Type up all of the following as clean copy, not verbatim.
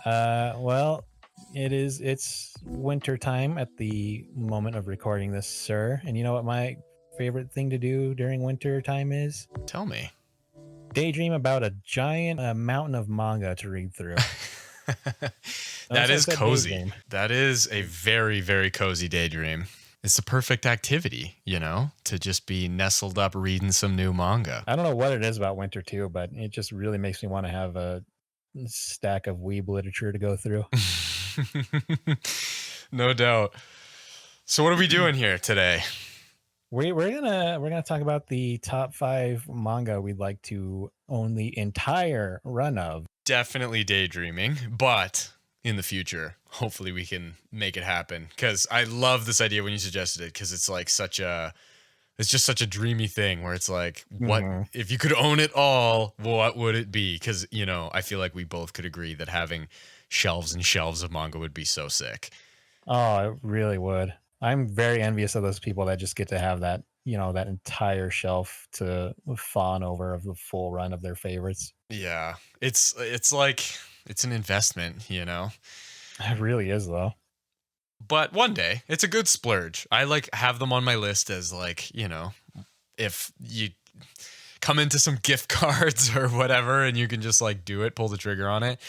Well, it's winter time at the moment of recording this, sir. And you know what my favorite thing to do during winter time is? Tell me. Daydream about a giant mountain of manga to read through. That Notice I is said cozy. daydream. That is a very, very cozy daydream. It's the perfect activity, to just be nestled up reading some new manga. I don't know what it is about winter too, but it just really makes me want to have a stack of weeb literature to go through. No doubt. So what are we doing here today? We're gonna talk about the top 5 manga we'd like to own the entire run of. Definitely daydreaming, but in the future, hopefully we can make it happen. Because I love this idea when you suggested it, because it's just such a dreamy thing where it's like, what Mhm. if you could own it all? What would it be? Because I feel like we both could agree that having shelves and shelves of manga would be so sick. Oh, it really would. I'm very envious of those people that just get to have that, that entire shelf to fawn over of the full run of their favorites. Yeah, it's like it's an investment. It really is though. But one day, it's a good splurge. I like have them on my list as like, if you come into some gift cards or whatever and you can just like do it, pull the trigger on it.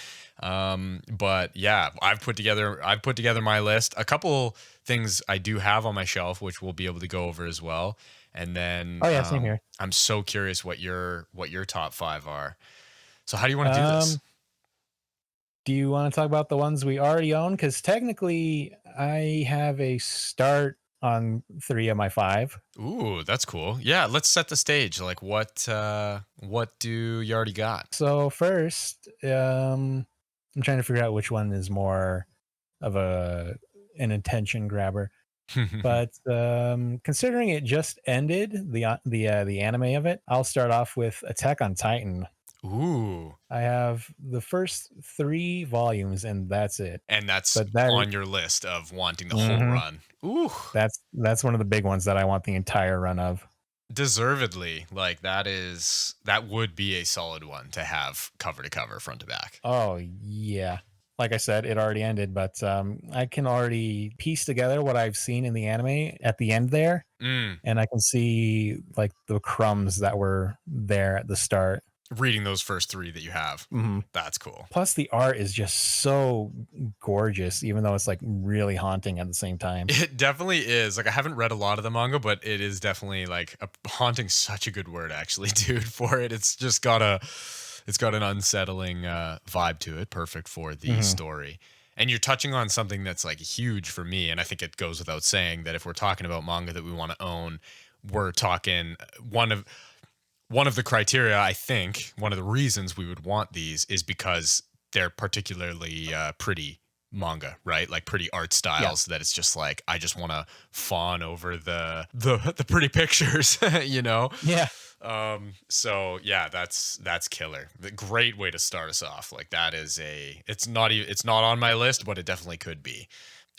But yeah, I've put together my list. A couple things I do have on my shelf which we'll be able to go over as well. And then Oh yeah, same here. I'm so curious what your top 5 are. So how do you want to do this? Um, do you want to talk about the ones we already own? Because technically, I have a start on 3 of my 5. Ooh, that's cool. Yeah, let's set the stage. Like what do you already got? So first, I'm trying to figure out which one is more of an attention grabber. But considering it just ended the anime of it, I'll start off with Attack on Titan. Ooh. I have the first 3 volumes, and that's it. And that's But that on your list of wanting the whole mhm, run. Ooh, that's one of the big ones that I want the entire run of. deservedly. Like that would be a solid one to have cover to cover, front to back. Oh yeah. Like I said, it already ended, but I can already piece together what I've seen in the anime at the end there, Mm, and I can see like the crumbs that were there at the start. reading those first 3 that you have. Mhm. That's cool. Plus, the art is just so gorgeous, even though it's like really haunting at the same time. It definitely is. Like I haven't read a lot of the manga, but it is definitely like haunting such a good word actually, dude, for it. It's got an unsettling vibe to it, perfect for the Mhm. story. And you're touching on something that's like huge for me, and I think it goes without saying that if we're talking about manga that we want to own, we're talking one of the criteria. I think one of the reasons we would want these is because they're particularly pretty manga, right? Like pretty art Yeah. styles that it's just like I just want to fawn over the pretty pictures, you know. Yeah. So yeah, that's killer. The great way to start us off. Like that is it's not on my list, but it definitely could be.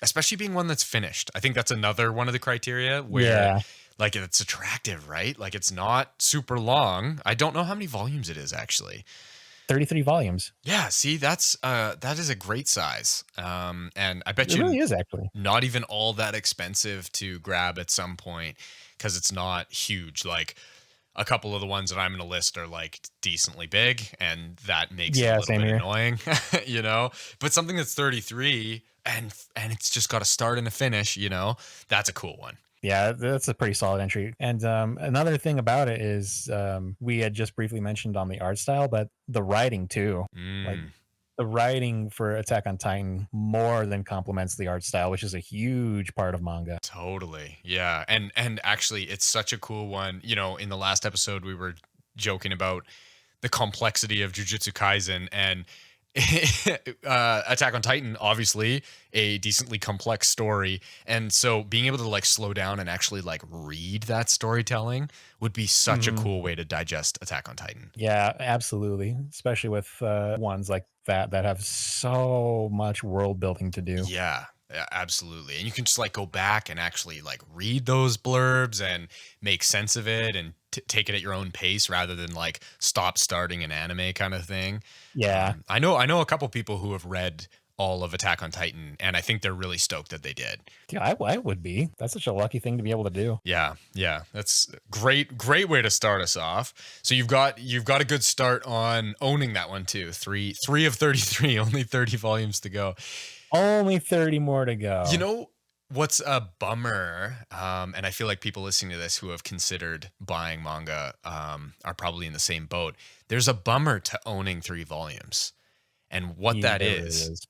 Especially being one that's finished. I think that's another one of the criteria where Yeah. like it's attractive, right? Like it's not super long. I don't know how many volumes it is actually. 33 volumes. Yeah, see, that is a great size. And I bet It you really is actually. not even all that expensive to grab at some point because it's not huge. Like a couple of the ones that I'm going to list are like decently big, and that makes it a Yeah, little same bit here. annoying, you know. But something that's 33 and it's just got a start and a finish, that's a cool one. Yeah, that's a pretty solid entry. And another thing about it is we had just briefly mentioned on the art style, but the writing too. Like Mm, the writing for Attack on Titan more than complements the art style, which is a huge part of manga. totally, yeah. And actually, it's such a cool one. In the last episode, we were joking about the complexity of Jujutsu Kaisen and Attack on Titan, obviously a decently complex story, and so being able to like slow down and actually like read that storytelling would be such a Mhm. cool way to digest Attack on Titan. Yeah, absolutely. Especially with ones like that have so much world building to do. Yeah, yeah, absolutely. And you can just like go back and actually like read those blurbs and make sense of it and take it at your own pace rather than like stop starting an anime kind of thing. Yeah. I know a couple people who have read all of Attack on Titan, and I think they're really stoked that they did. Yeah, I would be. That's such a lucky thing to be able to do. Yeah, yeah, that's great way to start us off. So you've got a good start on owning that one too. Three of 33, only 30 volumes to go. Only 30 more to You go. know what's a bummer, and I feel like people listening to this who have considered buying manga are probably in the same boat. There's a bummer to owning 3 volumes, and what Yeah, that there really is, is.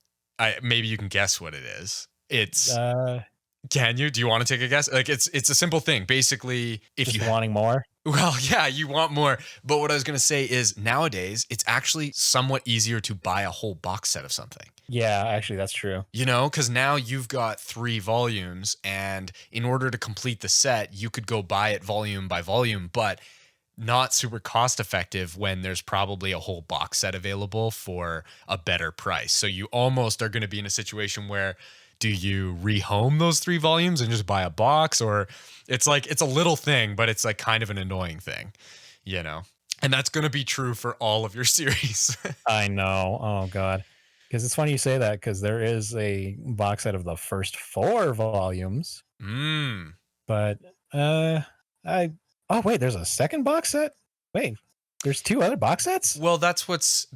maybe you can guess what it is. It's Uh, Can you? Do you want to take a guess? Like it's a simple thing. Basically, if just you wanting more. well, yeah, you want more. But what I was going to say is nowadays it's actually somewhat easier to buy a whole box set of something. Yeah, actually, that's true. You know, because now you've got 3 volumes, and in order to complete the set, you could go buy it volume by volume, but not super cost effective when there's probably a whole box set available for a better price. So you almost are going to be in a situation where do you rehome those 3 volumes and just buy a box, or it's like it's a little thing, but it's like kind of an annoying thing, you know? And that's going to be true for all of your series. I know. Oh God. Because it's funny you say that because there is a box set of the first 4 volumes, Mm. but I oh wait, there's a second box set. Wait, there's 2 other box sets. Well, that's what's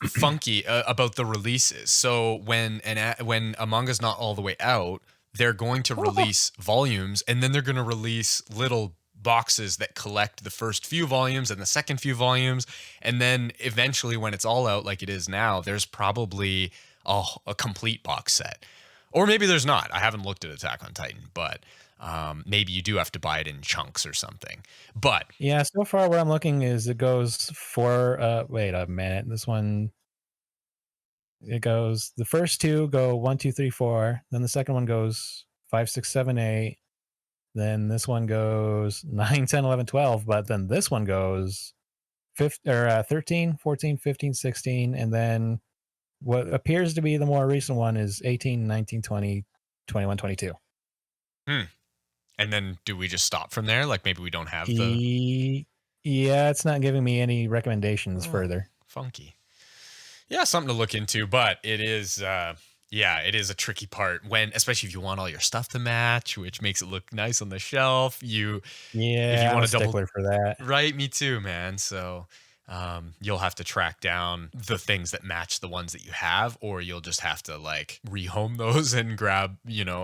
funky about the releases. So when a manga's not all the way out, they're going to release volumes, and then they're going to release little boxes that collect the first few volumes and the second few volumes, and then eventually, when it's all out, like it is now, there's probably a complete box set, or maybe there's not. I haven't looked at Attack on Titan, but maybe you do have to buy it in chunks or something. But Yeah, so far what I'm looking is it goes for wait a minute. This one it goes the first 2 go 1, 2, 3, 4. Then the second one goes 5, 6, 7, 8. Then this one goes 9, 10, 11, 12. But then this one goes 13, 14, 15, 16. And then what appears to be the more recent one is 18, 19, 20, 21, 22. hmm. And then do we just stop from there? Like maybe we don't have the Yeah, it's not giving me any recommendations oh, further. funky. Yeah, something to look into, but it is yeah, it is a tricky part when especially if you want all your stuff to match, which makes it look nice on the shelf. If you Yeah, I'm want a to double stickler for that. right, me too, man. So you'll have to track down the things that match the ones that you have, or you'll just have to like rehome those and grab,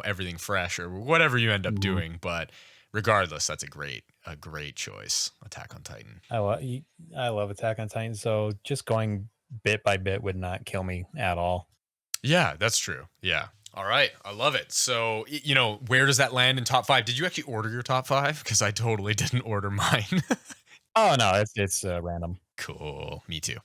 everything fresh or whatever you end up Mhm. doing. But regardless, that's a great choice. Attack on Titan. I love Attack on Titan, so just going bit by bit would not kill me at all. Yeah, that's true. Yeah. All right. I love it. So, where does that land in top 5? Did you actually order your top 5? Because I totally didn't order mine. Oh no, it's random. Cool. Me too.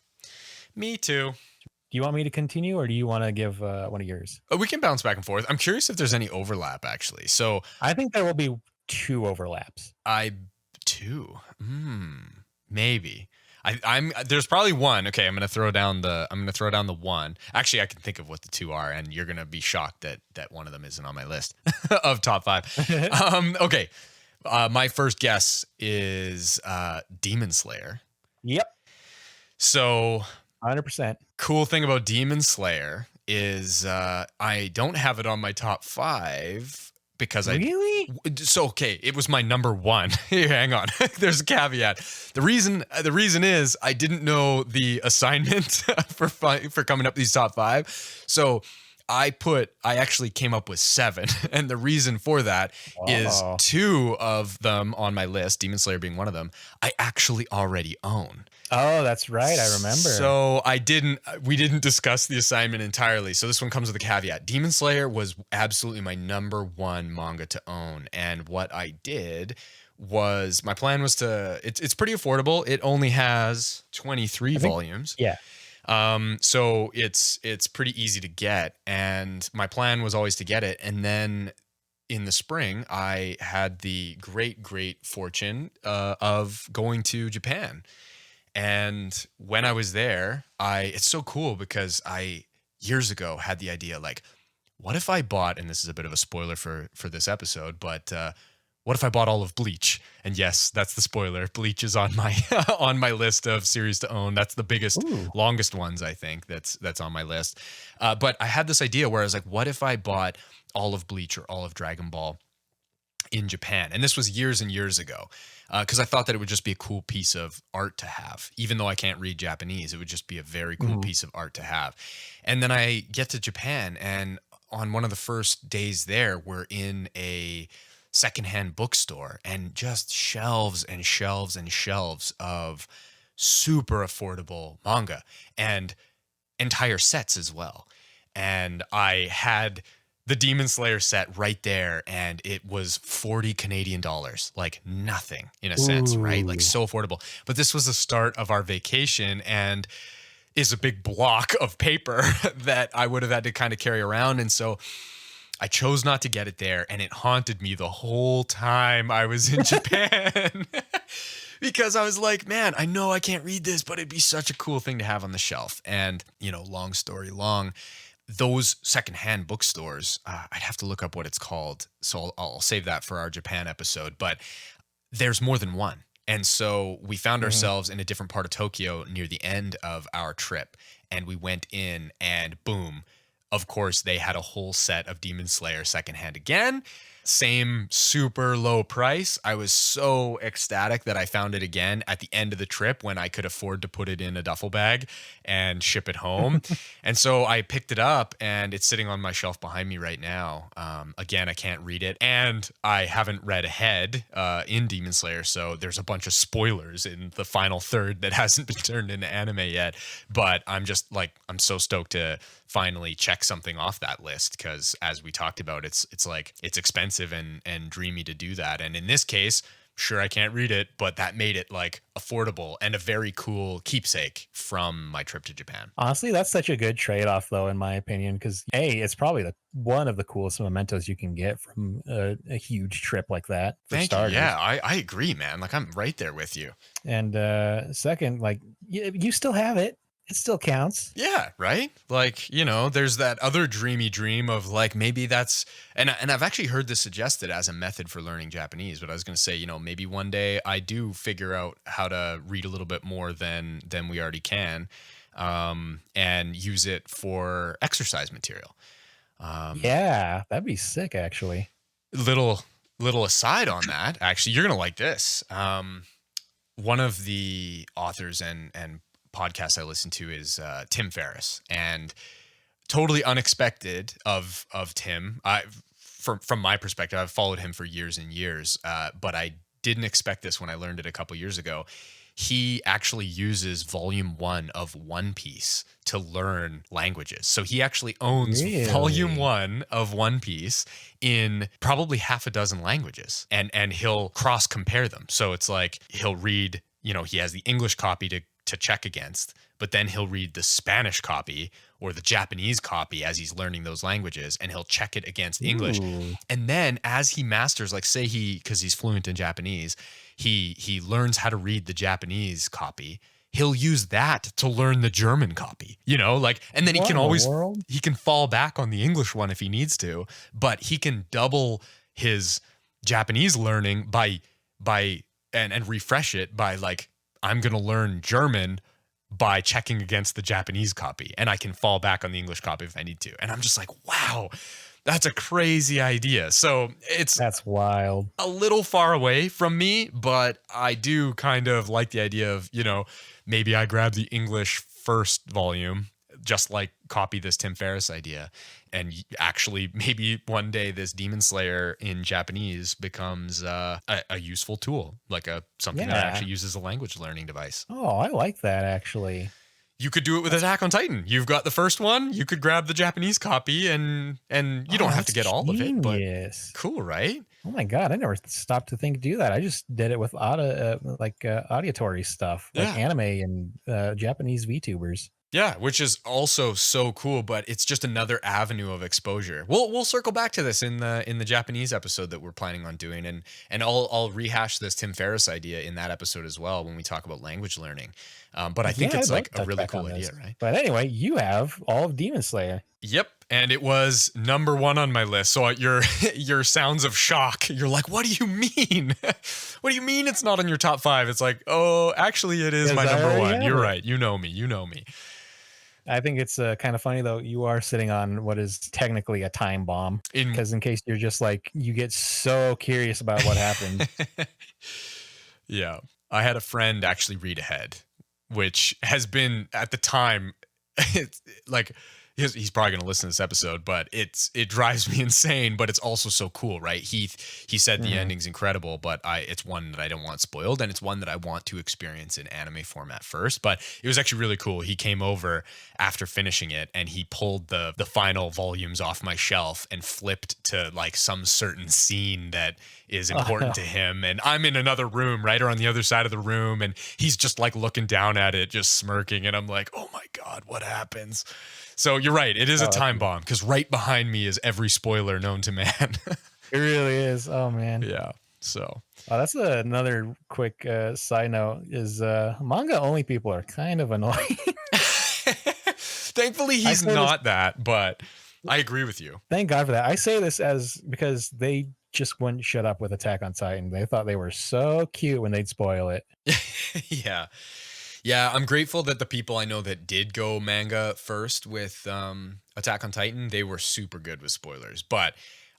Me too. Do you want me to continue, or do you want to give one of yours? We can bounce back and forth. I'm curious if there's any overlap, actually. So, I think there will be 2 overlaps. I two. Maybe. I'm there's probably one. Okay, I'm gonna throw down the one. Actually, I can think of what the 2 are, and you're gonna be shocked that one of them isn't on my list of top 5. Okay. My first guess is Demon Slayer. Yep, So 100%. cool thing about Demon Slayer is I don't have it on my top 5 because Really? okay, it was my number 1. Here, hang on. There's a caveat. The reason is I didn't know the assignment for coming up these top 5. So I actually came up with 7. And the reason for that is Oh, 2 of them on my list, Demon Slayer being one of them, I actually already own. oh, that's right. I remember. So we didn't discuss the assignment entirely. So this one comes with a caveat. Demon Slayer was absolutely my number 1 manga to own. And what I did was my plan was it's pretty affordable. It only has 23 I think, volumes. yeah. So it's pretty easy to get. And my plan was always to get it. And then in the spring, I had the great, great fortune of going to Japan. And when I was there, it's so cool because I years ago had the idea like, what if I bought, and this is a bit of a spoiler for this episode, but what if I bought all of Bleach? And yes, that's the spoiler. Bleach is on my on my list of series to own. That's the biggest, Ooh. longest ones, I think, that's on my list. But I had this idea where I was like, what if I bought all of Bleach or all of Dragon Ball in Japan? And this was years and years ago, because I thought that it would just be a cool piece of art to have. Even though I can't read Japanese, it would just be a very cool Mhm. piece of art to have. And then I get to Japan, and on one of the first days there, we're in a secondhand bookstore, and just shelves and shelves and shelves of super affordable manga and entire sets as well. And I had the Demon Slayer set right there, and it was 40 Canadian dollars, like nothing in a sense, right? Like Ooh. so affordable. But this was the start of our vacation, and is a big block of paper that I would have had to kind of carry around. And so I chose not to get it there, and it haunted me the whole time I was in Japan. Because I was like, man, I know I can't read this, but it'd be such a cool thing to have on the shelf. And, long story long, those secondhand bookstores, I'd have to look up what it's called. So I'll save that for our Japan episode. But there's more than one. And so we found Mhm. ourselves in a different part of Tokyo near the end of our trip. And we went in, and boom, of course, they had a whole set of Demon Slayer secondhand again. Same super low price. I was so ecstatic that I found it again at the end of the trip when I could afford to put it in a duffel bag and ship it home. And so I picked it up, and it's sitting on my shelf behind me right now. Again, I can't read it, and I haven't read ahead in Demon Slayer, so there's a bunch of spoilers in the final third that hasn't been turned into anime yet. But I'm just like, I'm so stoked to finally check something off that list, because as we talked about, it's like it's expensive and dreamy to do that. And in this case, sure, I can't read it, but that made it like affordable and a very cool keepsake from my trip to Japan. Honestly, that's such a good trade-off, though, in my opinion, because it's probably one of the coolest mementos you can get from a huge trip like that, for Thank you. starters. Yeah, I agree, man. Like, I'm right there with you. And second, like you still have it; it still counts. Yeah, right? Like, there's that other dreamy dream of like maybe that's, and I've actually heard this suggested as a method for learning Japanese, but I was going to say, maybe one day I do figure out how to read a little bit more than we already can, and use it for exercise material. Yeah, that'd be sick, actually. Little little aside on that, actually, you're going to like this. One of the authors and podcasts I listen to is Tim Ferriss, and totally unexpected of Tim. From my perspective, I've followed him for years and years, but I didn't expect this when I learned it a couple years ago. He actually uses volume 1 of One Piece to learn languages. So he actually owns volume Really? 1 of One Piece in probably half a dozen languages, and he'll cross compare them. So it's like he'll read, he has the English copy to check against, but then he'll read the Spanish copy or the Japanese copy as he's learning those languages, and he'll check it against English. Ooh. And then as he masters, like say because he's fluent in Japanese, he learns how to read the Japanese copy. He'll use that to learn the German copy, and then he What can in the always, world? he can fall back on the English one if he needs to, but he can double his Japanese learning and refresh it by like, I'm going to learn German by checking against the Japanese copy, and I can fall back on the English copy if I need to. And I'm just like, wow, that's a crazy idea. So it's That's wild. a little far away from me, but I do kind of like the idea of, maybe I grab the English first volume, just like copy this Tim Ferriss idea. And actually, maybe one day this Demon Slayer in Japanese becomes a useful tool, like something that Yeah. actually uses a language learning device. Oh, I like that, actually. You could do it with Attack on Titan. You've got the first one. You could grab the Japanese copy, and you Oh, don't have to that's get all of it, but genius. cool, right? Oh my god, I never stopped to think to do that. I just did it with auditory stuff, like Yeah. anime and Japanese VTubers. Yeah, which is also so cool, but it's just another avenue of exposure. We'll circle back to this in the Japanese episode that we're planning on doing, and I'll rehash this Tim Ferriss idea in that episode as well when we talk about language learning. But I think Yeah, it's I'd love like to a touch really back cool on idea, this. right? But anyway, you have all of Demon Slayer. Yep, and it was number 1 on my list. So your your sounds of shock. You're like, "What do you mean? What do you mean it's not on your top 5?" It's like, "Oh, actually it is Because my I number already 1. have You're it. right. You know me. You know me." I think it's kind of funny though. You are sitting on what is technically a time bomb. In Because in case you're just like you get so curious about what happened. Yeah. I had a friend actually read ahead, which has been at the time, it's like he's probably going to listen to this episode, but it drives me insane, but it's also so cool, right? He said the Mhm. ending's incredible, but it's one that I don't want spoiled, and it's one that I want to experience in anime format first. But it was actually really cool. He came over after finishing it and he pulled the final volumes off my shelf and flipped to like some certain scene that is Oh no. important to him, and I'm in another room, right, or on the other side of the room, and he's just like looking down at it, just smirking, and I'm like, oh my god, what happens? So you're right, it is a Oh, that's time bomb because right behind me is every spoiler known to man. it really is. Oh man. Yeah, so That's another quick side note is manga only people are kind of annoying. thankfully I he's say this not that, but I agree with you. thank God for that. I say this as because they just wouldn't shut up with Attack on Titan. They thought they were so cute when they'd spoil it. Yeah. Yeah, I'm grateful that the people I know that did go manga first with Attack on Titan, they were super good with spoilers. But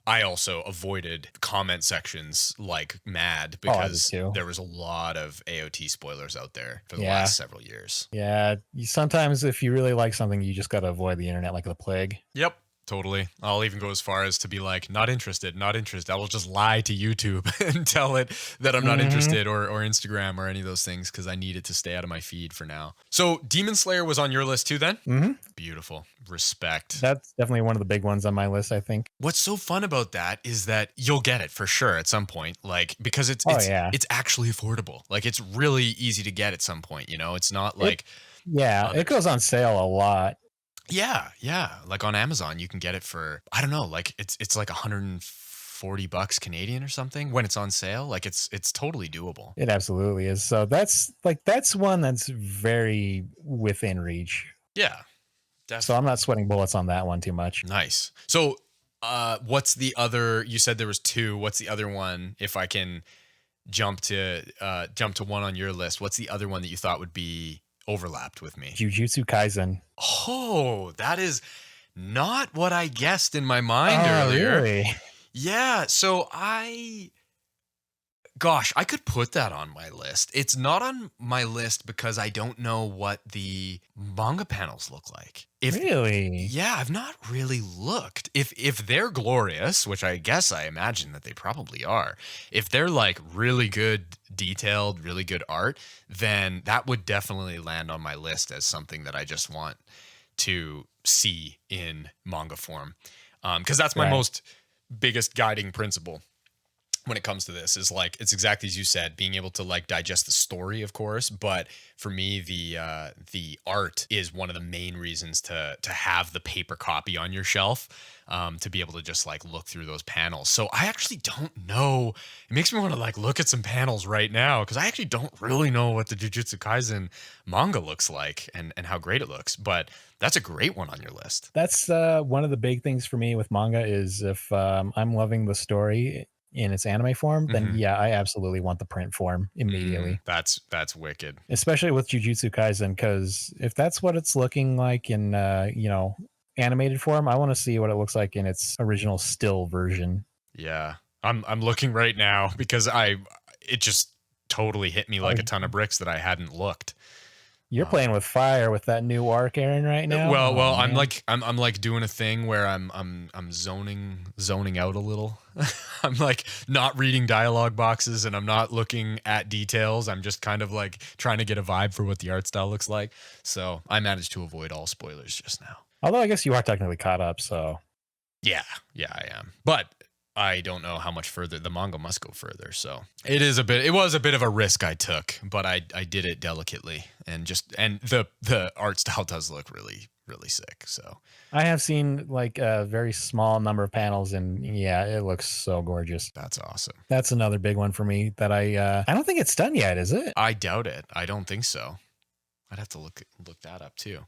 I also avoided comment sections like mad Oh, I did because too. there was a lot of AOT spoilers out there for the Yeah. last several years. Yeah. Sometimes if you really like something, you just gotta avoid the internet like the plague. Yep, totally. I'll even go as far as to be like, not interested, not interested. I will just lie to YouTube and tell it that I'm not Hmm. interested, or Instagram or any of those things because I need it to stay out of my feed for now. So Demon Slayer was on your list too then? Hmm. Beautiful. Respect. That's definitely one of the big ones on my list, I think. What's so fun about that is that you'll get it for sure at some point, like because it's Oh it's yeah. it's actually affordable. Like it's really easy to get at some point, you know? It's not It like yeah, it others. goes on sale a lot. Yeah, yeah. Like on Amazon, you can get it for I don't know, like it's like $140 Canadian or something when it's on sale. Like it's totally doable. It absolutely is. So that's one that's very within reach. Yeah, So I'm definitely. not sweating bullets on that one too much. Nice. So, what's the other? You said there was two. What's the other one? If I can jump to one on your list, what's the other one that you thought would be overlapped with me? Jujutsu Kaisen. Oh, that is not what I guessed in my mind Oh, earlier. really? Yeah, so gosh, I could put that on my list. It's not on my list because I don't know what the manga panels look like. If Really? Yeah, I've not really looked. If they're glorious, which I guess I imagine that they probably are. If they're like really good detailed, really good art, then that would definitely land on my list as something that I just want to see in manga form. Because that's my Right. most biggest guiding principle when it comes to this is like it's exactly as you said, being able to like digest the story, of course, but for me the art is one of the main reasons to have the paper copy on your shelf, to be able to just like look through those panels. So I actually don't know. It makes me want to like look at some panels right now because I actually don't really know what the Jujutsu Kaisen manga looks like and how great it looks. But that's a great one on your list. That's one of the big things for me with manga is if I'm loving the story in its anime form, then Hmm. yeah, I absolutely want the print form immediately. That's wicked. Especially with Jujutsu Kaisen, because if that's what it's looking like in animated form, I want to see what it looks like in its original still version. Yeah. I'm looking right now because it just totally hit me Oh, like a ton of bricks that I hadn't looked. you're Um, playing with fire with that new arc, Aaron, right now. well, Oh man. I'm like doing a thing where I'm zoning out a little. I'm like not reading dialogue boxes and I'm not looking at details. I'm just kind of like trying to get a vibe for what the art style looks like. So I managed to avoid all spoilers just now. Although I guess you are technically caught up, so Yeah, yeah, I am. But I don't know how much further the manga must go further. So it was a bit of a risk I took, but I did it delicately and the art style does look really, really sick. So I have seen like a very small number of panels, and yeah, it looks so gorgeous. that's awesome. That's another big one for me that I don't think it's done yet, is it? I doubt it. I don't think so. I'd have to look that up too.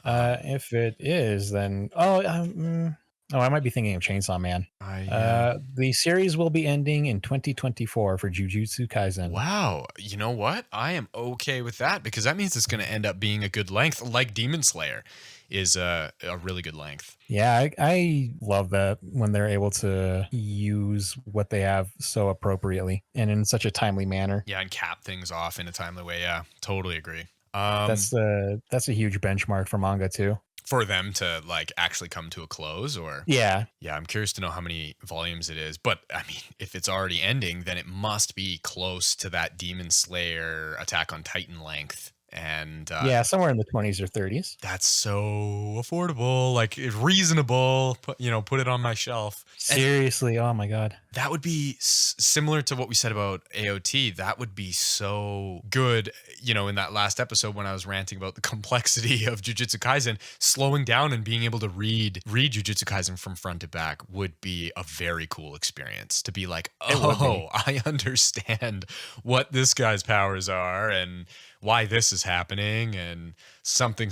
If it is, then I might be thinking of Chainsaw Man. Yeah. The series will be ending in 2024 for Jujutsu Kaisen. Wow. You know what? I am okay with that because that means it's going to end up being a good length, like Demon Slayer is a really good length. Yeah, I love that when they're able to use what they have so appropriately and in such a timely manner. Yeah, and cap things off in a timely way. Yeah, totally agree. That's a huge benchmark for manga too. For them to like actually come to a close, or Yeah, yeah, I'm curious to know how many volumes it is. But I mean, if it's already ending, then it must be close to that Demon Slayer Attack on Titan length. And yeah, somewhere in the 20s or 30s. that's so affordable, like reasonable. Put it on my shelf. And Seriously, oh my god. that would be similar to what we said about AOT. That would be so good, in that last episode when I was ranting about the complexity of Jujutsu Kaisen, slowing down and being able to read Jujutsu Kaisen from front to back would be a very cool experience to be like, It would be. oh, I understand what this guy's powers are and why this is happening and something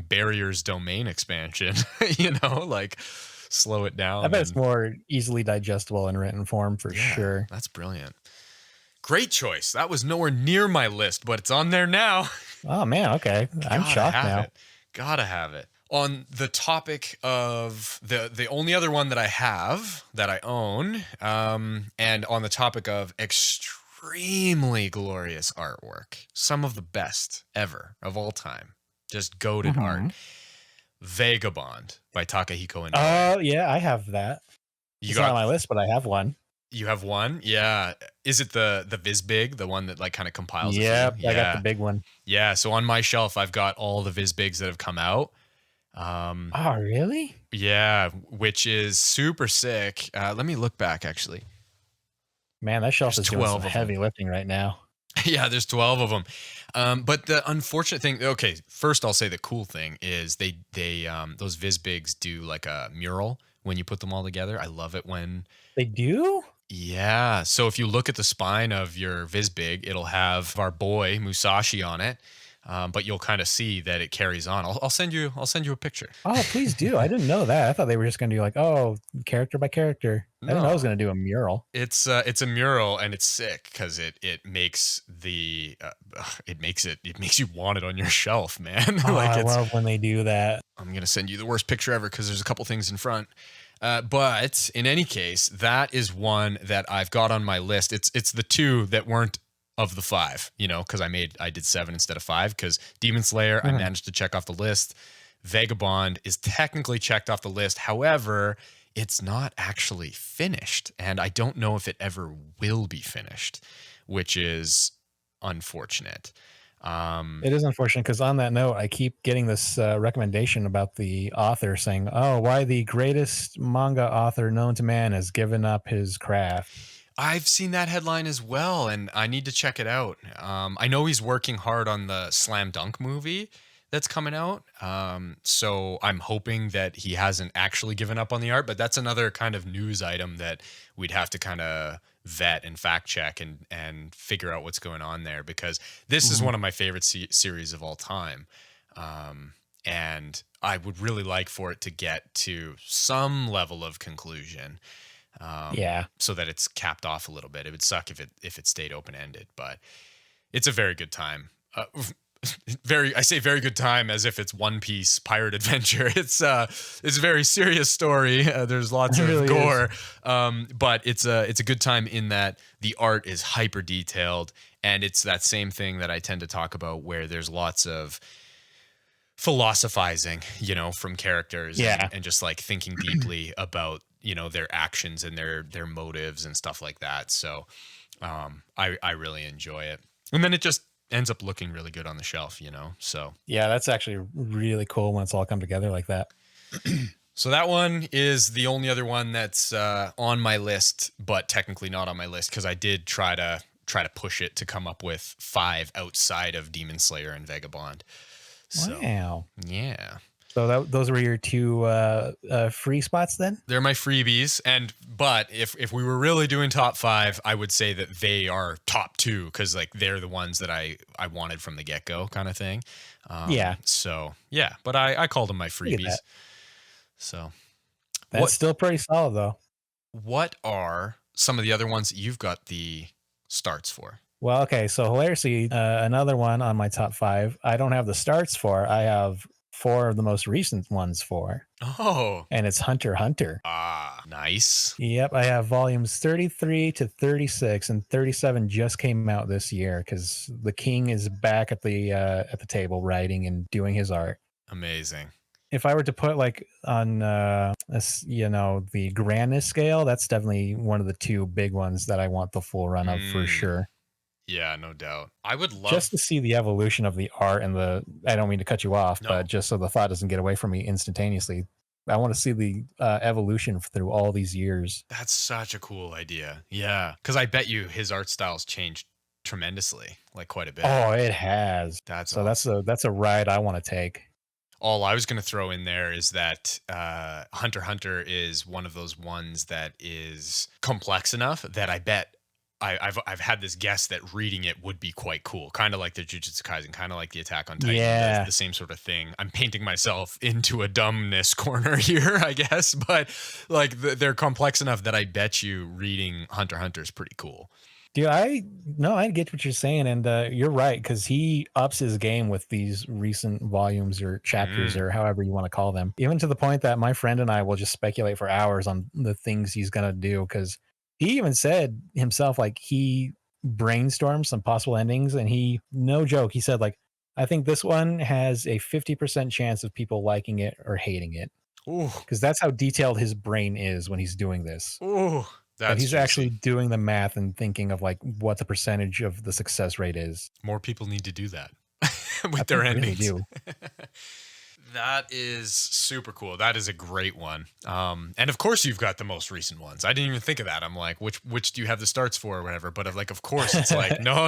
barriers domain expansion, like slow it I down bet it's and more easily digestible in written form for yeah, sure. that's brilliant. Great choice. That was nowhere near my list, but it's on there now. Oh man, okay. I'm Gotta shocked have now. it. Gotta have it. On the topic of the only other one that I have that I own, and on the topic of extremely glorious artwork, some of the best ever of all time, just goated art. Mhm. Vagabond by Takahiko Inoue. Oh, yeah, I have that. You It's not on got my list, but I have one. You have one? Yeah. Is it the Visbig, the one that like kind of compiles it for you? Yep, I got the Yeah. big one. Yeah. So on my shelf, I've got all the Visbigs that have come out. Oh, really? Yeah, which is super sick. Let me look back actually. Man, that shelf There's is doing some 12 of them. heavy lifting right now. Yeah, there's 12 of them. But the unfortunate thing, okay, first I'll say the cool thing is they those Visbigs do like a mural when you put them all together. I love it when They do? yeah. So if you look at the spine of your Visbig, it'll have our boy Musashi on it, but you'll kind of see that it carries on. I'll send you a picture. Oh, please do. I didn't know that. I thought they were just going to do like, oh, character by character. I didn't know I was No, going to do a mural. it's a mural and it's sick because it makes it makes you want it on your shelf, man. Oh, Like I it's love when they do that. I'm gonna send you the worst picture ever because there's a couple things in front. But in any case, that is one that I've got on my list. It's the two that weren't of the five, because I did 7 instead of 5 because Demon Slayer I Mhm. managed to check off the list. Vagabond is technically checked off the list. However, it's not actually finished, and I don't know if it ever will be finished, which is unfortunate. It is unfortunate because on that note, I keep getting this recommendation about the author saying, oh, why the greatest manga author known to man has given up his craft. I've seen that headline as well, and I need to check it out. I know he's working hard on the Slam Dunk movie that's coming out. So I'm hoping that he hasn't actually given up on the art, but that's another kind of news item that we'd have to kind of vet and fact check and figure out what's going on there because this is Mhm. one of my favorite series of all time. And I would really like for it to get to some level of conclusion Yeah. so that it's capped off a little bit. It would suck if it stayed open ended, but it's a very good time. I say very good time as if it's One Piece pirate adventure. It's a very serious story. There's lots It of really gore, but it's a good time in that the art is hyper detailed, and it's that same thing that I tend to talk about where there's lots of philosophizing, from characters Yeah. and just like thinking deeply about, their actions and their motives and stuff like that. So I really enjoy it. And then it just ends up looking really good on the shelf, So Yeah, that's actually really cool when it's all come together like that. so that one is the only other one that's on my list, but technically not on my list because I did try to push it to come up with 5 outside of Demon Slayer and Vagabond. So Wow. yeah. So those were your two free spots then? They're my freebies, but if we were really doing top five, I would say that they are top two because like they're the ones that I wanted from the get go, kind of thing. Yeah, So yeah, but I called them my I get that. freebies. So That's what still pretty solid though. what are some of the other ones that you've got the starts for? Well, okay, so hilariously, another one on my top five. I don't have the starts for. I have four of the most recent ones for, Oh, and it's Hunter x Hunter. nice, Yep, I have volumes 33 to 36, and 37 just came out this year because the king is back at the table writing and doing his art. amazing. If I were to put like on the grandness scale, that's definitely one of the two big ones that I want the full run of for Mm, sure. yeah, no doubt. I would Just to love see the evolution of the art and the I don't mean to cut you off, but no. just so the thought doesn't get away from me instantaneously. I want to see the evolution through all these years. That's such a cool idea. Yeah, because I bet you his art style's changed tremendously, like quite a bit. Oh, it has. That's So awesome. that's a ride I want to take. All I was going to throw in there is that Hunter x Hunter is one of those ones that is complex enough that I bet I've had this guess that reading it would be quite cool, kind of like the Jujutsu Kaisen, kind of like the Attack on Titan, Yeah. the same sort of thing. I'm painting myself into a dumbness corner here, I guess, but like they're complex enough that I bet you reading Hunter x Hunter is pretty cool. Dude, I get what you're saying, and you're right because he ups his game with these recent volumes or chapters Mm. or however you want to call them. Even to the point that my friend and I will just speculate for hours on the things he's gonna do because he even said himself like he brainstormed some possible endings, and he no joke he said like I think this one has a 50% chance of people liking it or hating it Ooh, because that's how detailed his brain is when he's doing this. ooh, That that's he's actually juicy. doing the math and thinking of like what the percentage of the success rate is. More people need to do that I with their think they really endings. do. That is super cool. That is a great one. And of course you've got the most recent ones. I didn't even think of that. I'm like, which do you have the starts for or whatever? But of like, of course, it's like, no,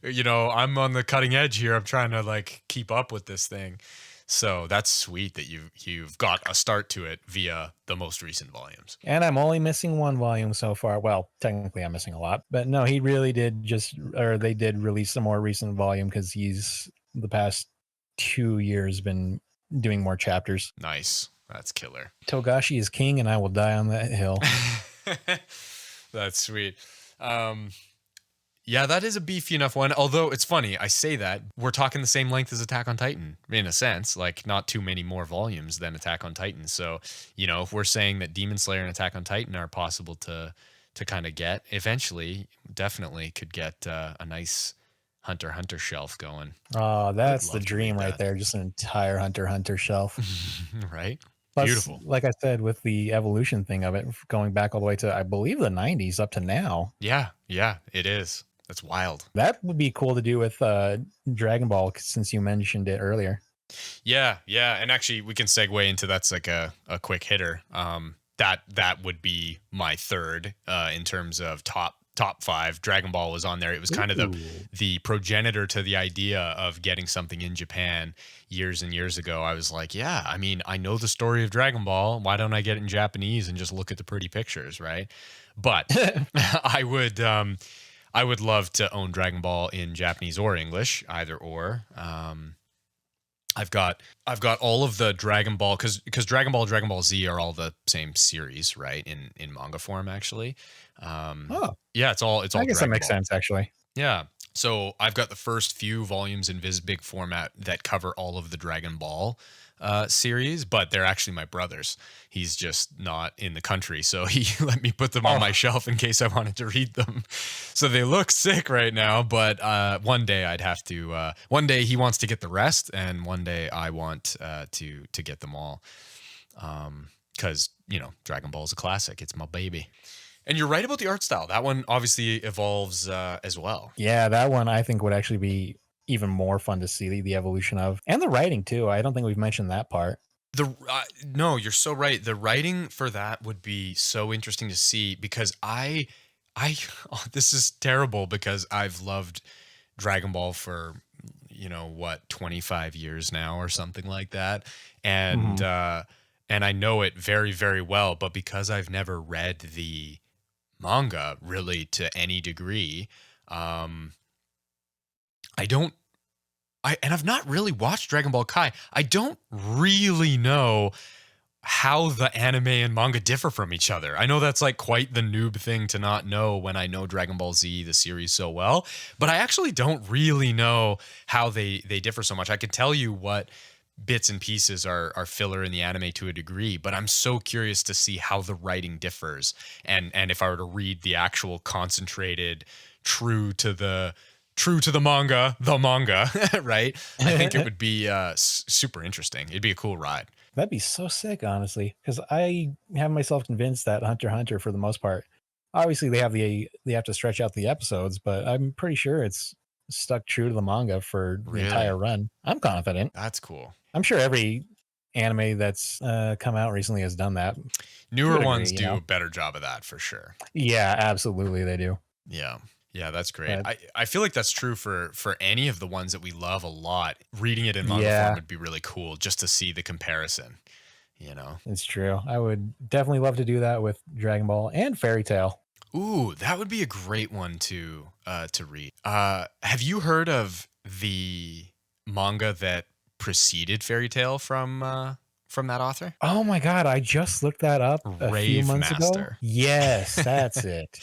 I'm on the cutting edge here. I'm trying to like keep up with this thing. So that's sweet that you've got a start to it via the most recent volumes. And I'm only missing one volume so far. Well, technically I'm missing a lot, but no, he really did they did release a more recent volume because he's the past 2 years been doing more chapters. Nice. That's killer. Togashi is king and I will die on that hill. That's sweet. Yeah, that is a beefy enough one. Although it's funny, I say that we're talking the same length as Attack on Titan in a sense, like not too many more volumes than Attack on Titan. So, if we're saying that Demon Slayer and Attack on Titan are possible to kind of get eventually, definitely could get a nice Hunter x Hunter shelf going. Oh, I would that's the love to read dream right that. there. Just an entire Hunter x Hunter shelf. Right? Plus, Beautiful. like I said, with the evolution thing of it, going back all the way to, I believe, the 90s up to now, Yeah, it is. That's wild. that would be cool to do with Dragon Ball, since you mentioned it earlier. Yeah, and actually we can segue into that's like a quick hitter. That would be my third in terms of top five. Dragon Ball was on there. It was kind of Ooh. the progenitor to the idea of getting something in Japan years and years ago. I was like, yeah, I mean, I know the story of Dragon Ball. Why don't I get it in Japanese and just look at the pretty pictures, right? But I would love to own Dragon Ball in Japanese or English, either or. I've got all of the Dragon Ball because Dragon Ball Z are all the same series, right? In manga form, actually. Oh, Yeah, it's all I guess that Dragon makes Ball. sense, actually. Yeah. So I've got the first few volumes in Big format that cover all of the Dragon Ball series, but they're actually my brother's. He's just not in the country, so he let me put them on my Oh, shelf in case I wanted to read them. So they look sick right now, but one day I'd have to. One day he wants to get the rest, and one day I want to get them all. Because Dragon Ball is a classic. It's my baby. And you're right about the art style. That one obviously evolves as well. yeah, that one I think would actually be even more fun to see the evolution of, and the writing too. I don't think we've mentioned that part. No, you're so right. The writing for that would be so interesting to see because oh, this is terrible because I've loved Dragon Ball for what, 25 years now or something like that. Hmm. And I know it very, very well, but because I've never read the manga really to any degree, um, I don't and I've not really watched Dragon Ball Kai. I don't really know how the anime and manga differ from each other. I know that's like quite the noob thing to not know when I know Dragon Ball Z, the series, so well, but I actually don't really know how they differ so much. I could tell you what bits and pieces are filler in the anime to a degree, but I'm so curious to see how the writing differs, and if I were to read the actual concentrated, true to the manga, right? I think it would be super interesting. It'd be a cool ride. That'd be so sick, honestly, because I have myself convinced that Hunter x Hunter, for the most part, obviously they have to stretch out the episodes, but I'm pretty sure it's stuck true to the manga for the Really? entire run. I'm confident. That's cool. I'm sure every anime that's come out recently has done that to a Newer degree, ones you do know? a better job of that for sure. Yeah, absolutely, they do. Yeah. Yeah, that's great. But I feel like that's true for any of the ones that we love a lot. Reading it in manga form yeah, would be really cool just to see the comparison, you know. it's true. I would definitely love to do that with Dragon Ball and Fairy Tail. Ooh, that would be a great one to read. Have you heard of the manga that preceded Fairy Tale from that author? Oh my god, I just looked that up a few Rave months ago. Master. Yes, that's it.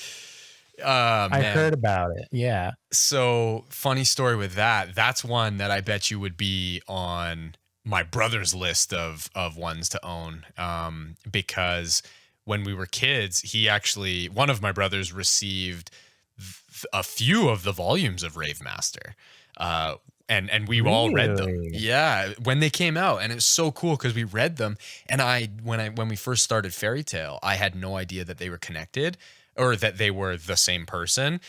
I Man. heard about it. Yeah. So, funny story with that. That's one that I bet you would be on my brother's list of ones to own. Because when we were kids, he actually, one of my brothers received a few of the volumes of Rave Master. Uh, and we all read them. Really? Yeah, when they came out, and it was so cool because we read them. And when we first started Fairy Tale, I had no idea that they were connected or that they were the same person.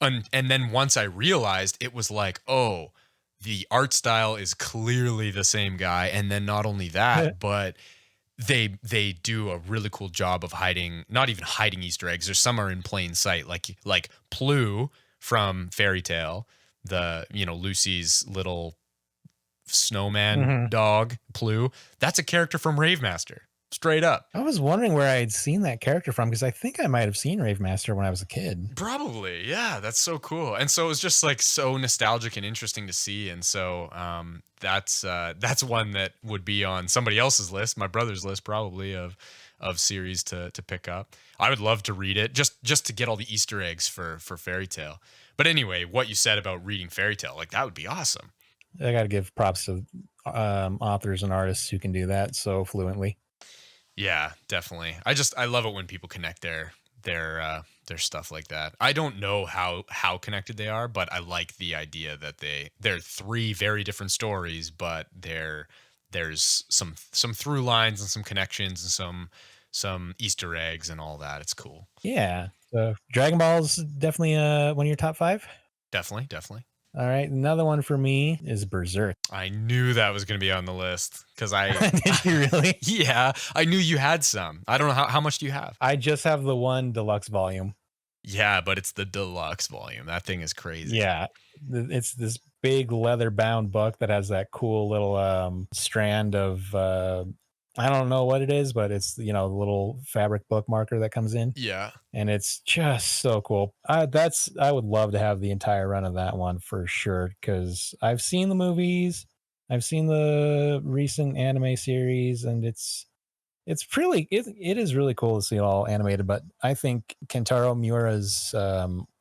And then once I realized, it was like, oh, the art style is clearly the same guy. And then not only that, but they do a really cool job of hiding, not even hiding Easter eggs. There's some are in plain sight, like Plu from Fairy Tale, the Lucy's little snowman Mhm. dog, Plu. That's a character from Rave Master, straight up. I was wondering where I had seen that character from because I think I might have seen Rave Master when I was a kid. Probably, yeah. That's so cool, and so it was just like so nostalgic and interesting to see, and so that's one that would be on somebody else's list, my brother's list, probably of series to pick up. I would love to read it just to get all the Easter eggs for Fairy Tale. But anyway, what you said about reading Fairy Tale, like that would be awesome. I got to give props to authors and artists who can do that so fluently. Yeah, definitely. I love it when people connect their stuff like that. I don't know how connected they are, but I like the idea that they're three very different stories, but there's some through lines and some connections and some Easter eggs and all that. It's cool. Yeah. So Dragon Ball's definitely one of your top five. Definitely, definitely. All right. Another one for me is Berserk. I knew that was going to be on the list because I Did you really? yeah, I knew you had some. I don't know how much do you have? I just have the one deluxe volume. Yeah, but it's the deluxe volume. That thing is crazy. Yeah. It's this big leather bound book that has that cool little strand of I don't know what it is, but it's the little fabric book marker that comes in. Yeah. And it's just so cool. I would love to have the entire run of that one for sure because I've seen the movies, I've seen the recent anime series, and it is really cool to see it all animated. But I think Kentaro Miura's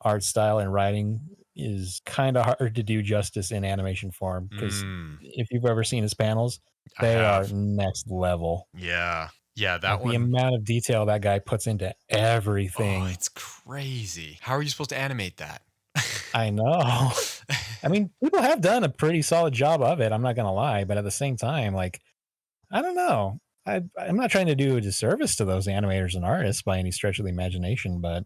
art style and writing is kind of hard to do justice in animation form because Mm, if you've ever seen his panels, I they are have. next level. Yeah. Yeah, that Like the one. amount of detail that guy puts into Oh, everything. it's crazy. How are you supposed to animate that? I know. I mean, people have done a pretty solid job of it. I'm not gonna lie, but at the same time, like, I don't know. I'm not trying to do a disservice to those animators and artists by any stretch of the imagination, but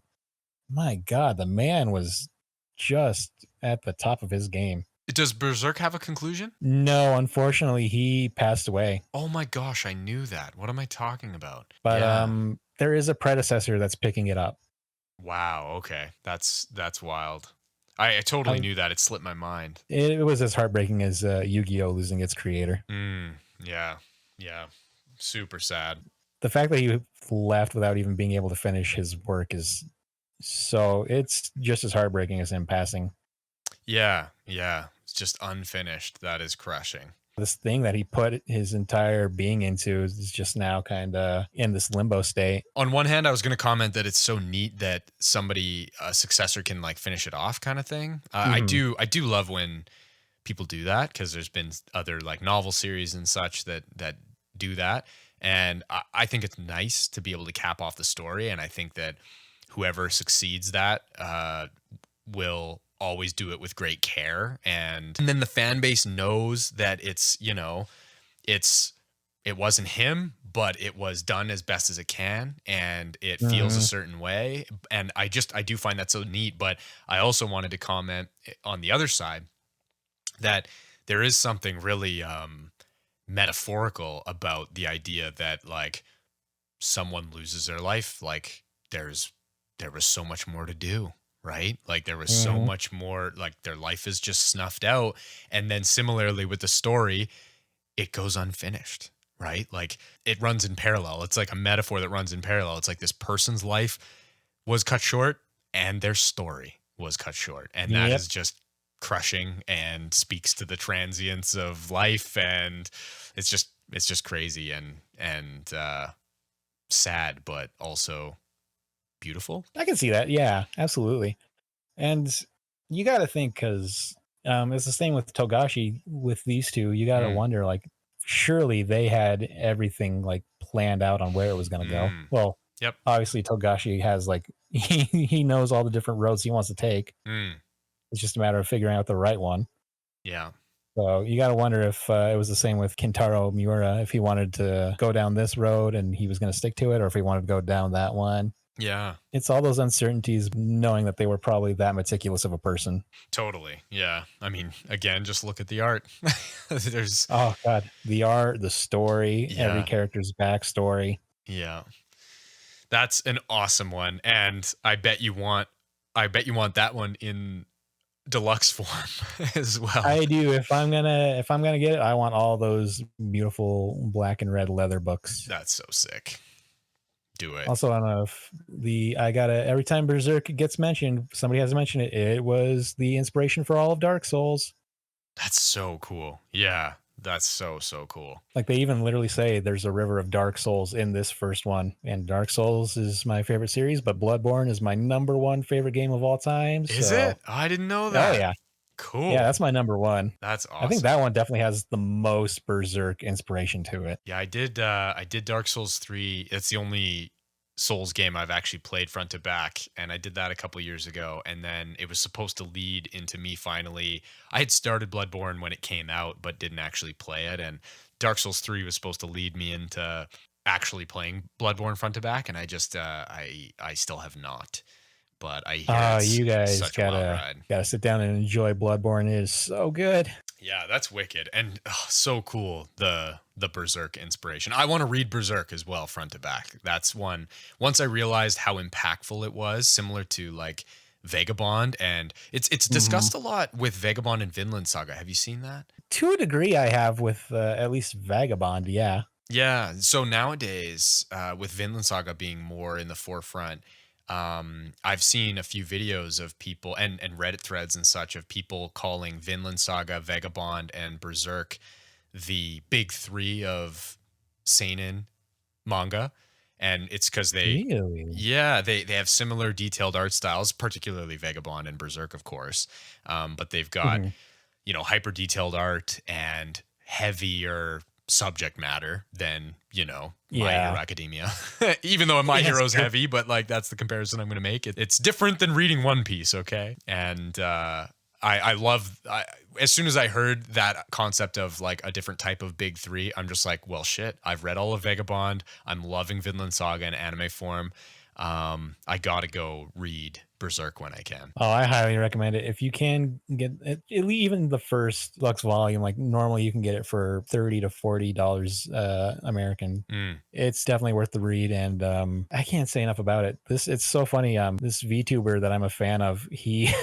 my God, the man was just at the top of his game. Does Berserk have a conclusion? No, unfortunately, he passed away. Oh my gosh, I knew that. What am I talking about? But Yeah. there is a predecessor that's picking it up. Wow, okay. That's wild. I totally I, knew that. It slipped my mind. it was as heartbreaking as Yu-Gi-Oh losing its creator. Yeah. Yeah. Super sad. The fact that he left without even being able to finish his work is so it's just as heartbreaking as him passing. Yeah. Yeah. It's just unfinished. That is crushing. This thing that he put his entire being into is just now kind of in this limbo state. On one hand, I was going to comment that it's so neat that somebody, a successor, can like finish it off, kind of thing. Hmm. I do love when people do that, because there's been other like novel series and such that do that, and I think it's nice to be able to cap off the story. And I think that whoever succeeds that will always do it with great care, and then the fan base knows that it's, it's it wasn't him, but it was done as best as it can, and it feels a Hmm. certain way. And I do find that so neat. But I also wanted to comment on the other side that there is something really metaphorical about the idea that like someone loses their life, like there was so much more to do, right? Like there was so Hmm. much more, like their life is just snuffed out. And then similarly with the story, it goes unfinished, right? Like it runs in parallel. It's like a metaphor that runs in parallel. It's like this person's life was cut short and their story was cut short. And that Yep. is just crushing and speaks to the transience of life. And it's just crazy and sad, but also beautiful. I can see that. Yeah, absolutely. And you got to think because it's the same with Togashi with these two. You got to Mm, wonder, like, surely they had everything like planned out on where it was going to go. mm, Well, yep. obviously Togashi has like he knows all the different roads he wants to take. Mm, It's just a matter of figuring out the right one. yeah. So you got to wonder if it was the same with Kintaro Miura, if he wanted to go down this road and he was going to stick to it, or if he wanted to go down that one. Yeah. It's all those uncertainties, knowing that they were probably that meticulous of a person. Totally. Yeah. I mean, again, just look at the art. There's, Oh God, the art, the story, every yeah. character's backstory. Yeah. That's an awesome one. And I bet you want that one in deluxe form as well. I do. If I'm gonna get it, I want all those beautiful black and red leather books. That's so sick. Do it. Also, I don't know if the I gotta every time Berserk gets mentioned, somebody has to mention it. It was the inspiration for all of Dark Souls. That's so cool. Yeah. That's so, so cool. Like they even literally say there's a river of Dark Souls in this first one. And Dark Souls is my favorite series, but Bloodborne is my number one favorite game of all time. Is So, it? I didn't know oh that. yeah, yeah, Cool. that's my number one. That's I think awesome. that one definitely has the most Berserk inspiration to it. Yeah, I did Dark Souls 3. It's the only Souls game I've actually played front to back, and I did that a couple years ago, and then it was supposed to lead into me finally. I had started Bloodborne when it came out but didn't actually play it, and Dark Souls 3 was supposed to lead me into actually playing Bloodborne front to back, and I just I still have not. But I hear it's You guys such a wild gotta ride. gotta sit down and enjoy Bloodborne. It is so good. Yeah, that's wicked and so cool. The Berserk inspiration. I want to read Berserk as well, front to back. That's one. Once I realized how impactful it was, similar to like Vagabond, and it's Mhm. discussed a lot with Vagabond and Vinland Saga. Have you seen that? To a degree, I have with at least Vagabond. Yeah. Yeah. So nowadays, with Vinland Saga being more in the forefront, I've seen a few videos of people and Reddit threads and such of people calling Vinland Saga, Vagabond, and Berserk the big three of seinen manga. And it's because Really. they have similar detailed art styles, particularly Vagabond and Berserk, of course. But they've got, Mhm. hyper detailed art and heavier subject matter than, My Hero Yeah. Academia. Even though My Yeah, it's Hero's true. heavy, but like that's the comparison I'm going to make. It's different than reading One Piece, okay? And I love as soon as I heard that concept of like a different type of big three, I'm just like, well, shit. I've read all of Vagabond. I'm loving Vinland Saga in anime form. I gotta go read Berserk when I can. Oh, I highly recommend it. If you can get it, even the first Lux volume, like normally you can get it for $30 to $40 American. Mm, It's definitely worth the read, and I can't say enough about it. It's so funny. This VTuber that I'm a fan of, he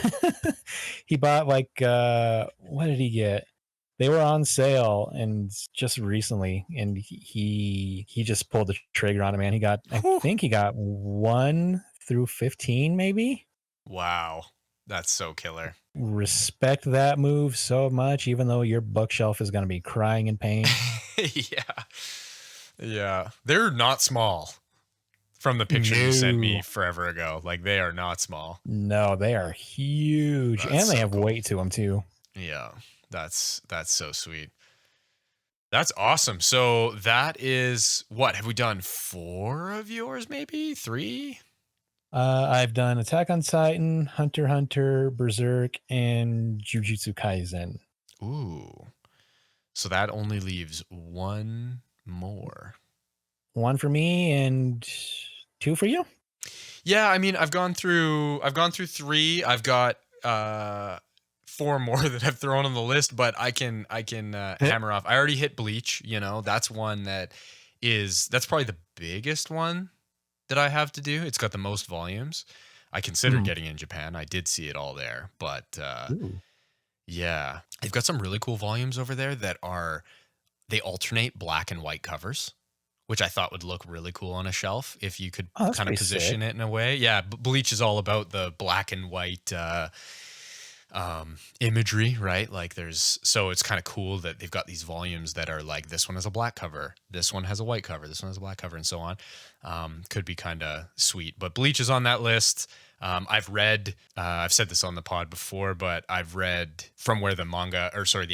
he bought like what did he get? They were on sale and just recently, and he just pulled the trigger on it, man. He got, I Whew. think he got 1 through 15, maybe. Wow. That's so killer. Respect that move so much, even though your bookshelf is going to be crying in pain. Yeah. Yeah. They're not small from the picture you sent me No, forever ago. Like they are not small. no, they are huge, That's and they so have cool. weight to them too. Yeah. That's so sweet. That's awesome. So that is what have we done? 4 of yours, maybe 3? I've done Attack on Titan, Hunter x Hunter, Berserk, and Jujutsu Kaisen. Ooh. So that only leaves one more. 1 for me and 2 for you? Yeah, I mean, I've gone through 3. I've got 4 more that I've thrown on the list, but I can Yep. hammer off. I already hit Bleach, that's one that's probably the biggest one that I have to do. It's got the most volumes. I considered Mhm. getting in Japan. I did see it all there, but Ooh. yeah, they've got some really cool volumes over there they alternate black and white covers, which I thought would look really cool on a shelf if you could Oh, that's kind of pretty sick. position it in a way. Yeah, Bleach is all about the black and white imagery, right? Like so it's kind of cool that they've got these volumes that are like this one has a black cover, this one has a white cover, this one has a black cover, and so on. Could be kind of sweet. But Bleach is on that list. I've said this on the pod before, but I've read from where the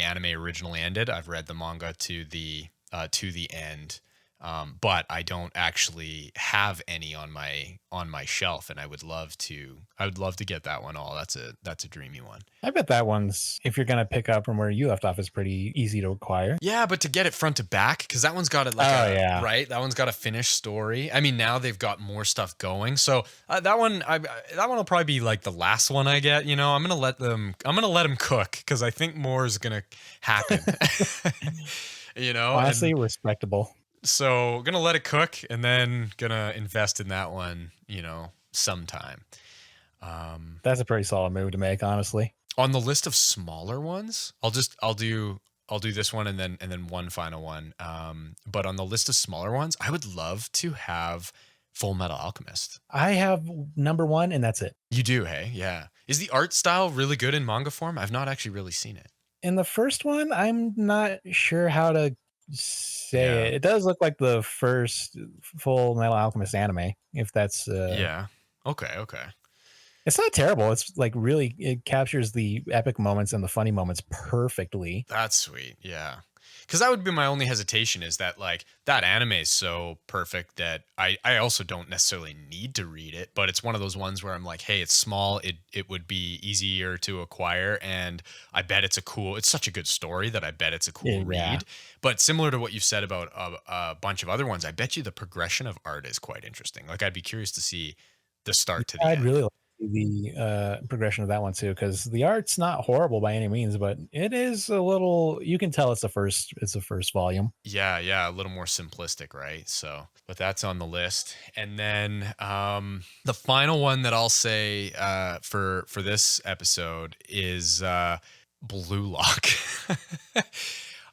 anime originally ended. I've read the manga to the end. But I don't actually have any on my shelf, and I would love to get that one all. That's a dreamy one. I bet that one's, if you're gonna pick up from where you left off, is pretty easy to acquire. Yeah, but to get it front to back, because that one's got it like Oh, a yeah. right. That one's got a finished story. I mean, now they've got more stuff going. So that one will probably be like the last one I get. I'm gonna let them cook because I think more is gonna happen. And Honestly, respectable. so gonna let it cook and then gonna invest in that one. Sometime. That's a pretty solid move to make, honestly. On the list of smaller ones, I'll do this one and then one final one. But on the list of smaller ones, I would love to have Full Metal Alchemist. I have number 1, and that's it. You do, hey? Yeah. Is the art style really good in manga form? I've not actually really seen it. In the first one, I'm not sure how to say Yeah. it. It does look like the first Full Metal Alchemist anime, if that's Yeah. Okay, okay. it's not terrible. It's like really it captures the epic moments and the funny moments perfectly. That's sweet. Yeah. Cause that would be my only hesitation is that like that anime is so perfect that I also don't necessarily need to read it, but it's one of those ones where I'm like, hey, it's small. It would be easier to acquire. And I bet it's such a good story that I bet it's a cool Yeah. read. But similar to what you've said about a bunch of other ones, I bet you the progression of art is quite interesting. Like I'd be curious to see the start to the I'd end. really like to see the progression of that one too, because the art's not horrible by any means, but it is a little, you can tell it's the first volume. Yeah, yeah, a little more simplistic, right? So, but that's on the list. And then the final one that I'll say for this episode is Blue Lock.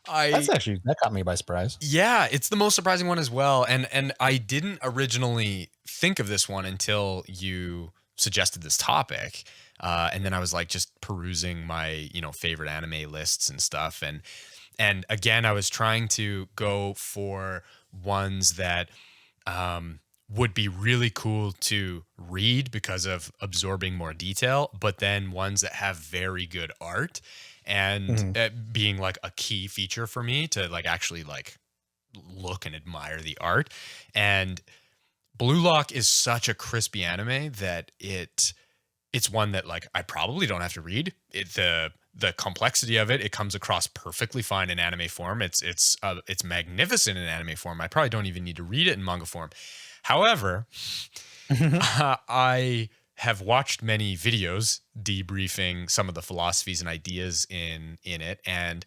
I That caught me by surprise. Yeah, it's the most surprising one as well. And I didn't originally think of this one until you suggested this topic. And then I was like just perusing my, favorite anime lists and stuff. And again, I was trying to go for ones that would be really cool to read because of absorbing more detail, but then ones that have very good art and Mhm. being like a key feature for me to like actually like look and admire the art. And Blue Lock is such a crispy anime that it's one that like I probably don't have to read it. The complexity of it comes across perfectly fine in anime form. It's magnificent in anime form. I probably don't even need to read it in manga form. However, I have watched many videos debriefing some of the philosophies and ideas in it, and